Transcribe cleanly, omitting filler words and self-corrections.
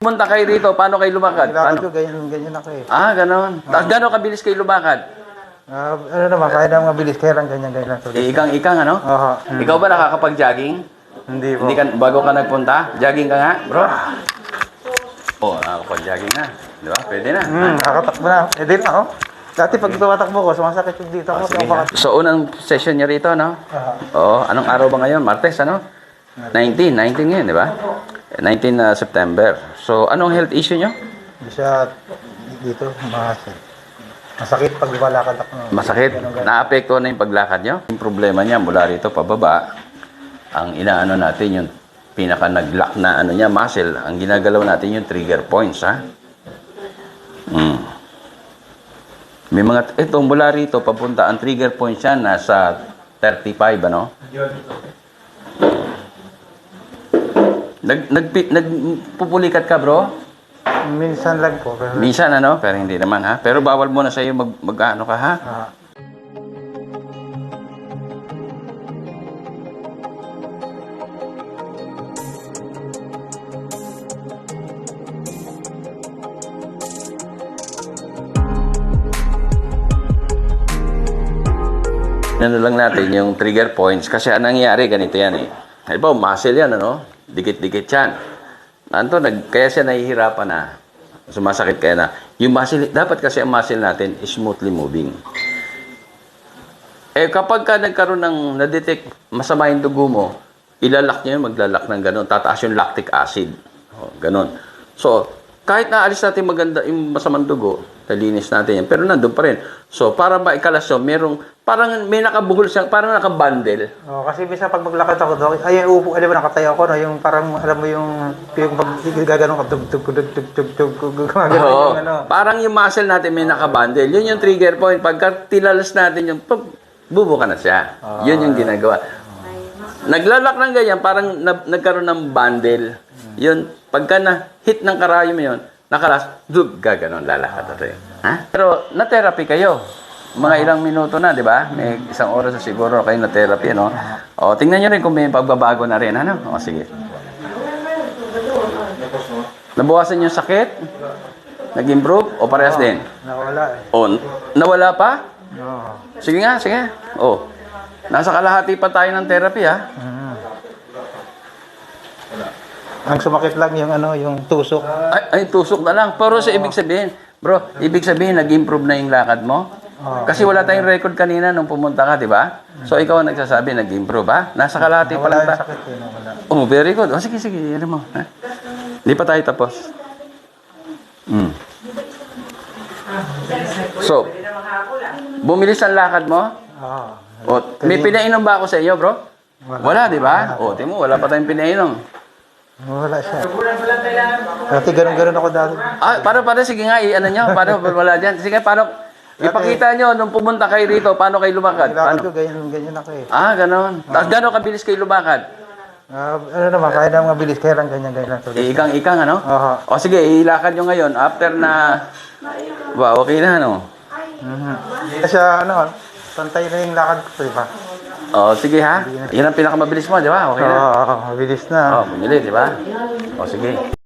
Pumunta kayo rito, paano kayo lumakad? Lakad Paano? ko, ganyan ako eh. Ah, ganon. Tapos gano'n kabilis kayo lumakad? Ano naman, kaya naman mabilis, kaya lang ganyan lang. Ikang-ikang, ano? Oo. Ikaw ba nakakapag-jogging? Hindi po. Hindi ka, bago ka nagpunta? Jogging ka nga, bro? Oo, nakakapag-jogging na. Di ba? Pwede na. Nakakatakbo na. Hindi na ako. Dati pag tumatakbo ko, sumasakit yung dito ko. Sige. So, unang session niyo rito, no? Oo. Anong araw ba ngayon? Martes, ano? 19 ngayon, di ba? 19 na September. So, anong health issue niyo? Hindi siya dito, masakit pag lumalakad ako. Masakit. Naapekto na yung paglakad niyo? Yung problema niya mula rito pababa, ang inaano natin yung pinaka nag-lock na ano niya, muscle, ang ginagalaw natin yung trigger points, ha? May mga, ito mula rito papunta, ang trigger points niya nasa 35, ano? Nagpupulikat ka, bro? Minsan lang po. Pero, Minsan, ano? Pero hindi naman, ha? Pero bawal muna sa'yo mag-ano ka, ha? Ano lang natin yung trigger points kasi anong nangyayari ganito yan eh. Halimbawa, muscle yan, ano? Dikit-dikit yan. Kaya siya nahihirapan na. Sumasakit kaya na. Yung muscle, dapat kasi ang muscle natin is smoothly moving. Eh kapag ka nagkaroon ng na-detect masama yung dugo mo, ilalak niya yun, maglalak ng gano'n. Tataas yung lactic acid. O, gano'n. So, kahit naalis natin maganda yung masamang dugo, nalinis natin yan, pero nandun pa rin. So, para maikalas yun, parang may nakabuhol siyang, parang nakabundle. kasi bisa pag maglakad ako doon, ay upo, alam mo, nakatayo ako, no? Yung parang, alam mo yung pag gagano'n ka, Oo. ano. Parang yung muscle natin may nakabundle. Yun yung trigger point. Pagka tilalas natin yung, bubuka na siya. Yun yung ginagawa. Naglalak ng ganyan, parang nagkaroon ng bundle. Yun, pagka na-hit ng karayom yun, nakalas, gaganon, lalakad natin. Ha? Pero, na-therapy kayo. Mga ilang minuto na, di ba? May isang oras na siguro kayo na-therapy, no? O, tingnan nyo rin kung may pagbabago na rin, ano? O, sige. Nabawasan yung sakit? Nag-improve? O parehas din? Nawala eh. O, nawala pa? Oo. Sige nga, sige. O, nasa kalahati pa tayo ng therapy, ha? Ang sumakit lang yung ano, yung tusok. Ay, tusok na lang. Pero sa ibig sabihin, bro, ibig sabihin, nag-improve na yung lakad mo? Kasi wala tayong record kanina nung pumunta ka, di ba? So, ikaw ang nagsasabi, nag-improve, ha? Nasa kalahati pa lang Nawala yung tayo. sakit eh, nawala. Oh, very good. O, sige, ano mo. Ha? Hindi pa tayo tapos. So, bumilis ang lakad mo? Oo. O, may pinainom ba ako sa iyo, bro? Wala, di ba? O, tingin mo, wala pa tayong pinainom. Nawala siya. Dati ganun-ganun ako dati. Ah, para, sige nga, ano nyo, paano wala dyan? Sige, paano, ipakita nyo, nung pumunta kayo rito, paano kayo lumakad? Lakad Paano? ko, ganyan ako eh. Ah, ganon. Tapos gano'n kabilis kayo lumakad? Ano naman, kaya naman mabilis, kaya lang ganyan lang. Ikang-ikang, ano? Oo. O sige, ilakad nyo ngayon, after na, okay na, ano? Kasi ano, pantay na yung lakad ko, diba? O, sige ha. Yan ang pinakamabilis mo, di ba? Okay na. Oo, mabilis na. O, bumili, di ba? O, sige.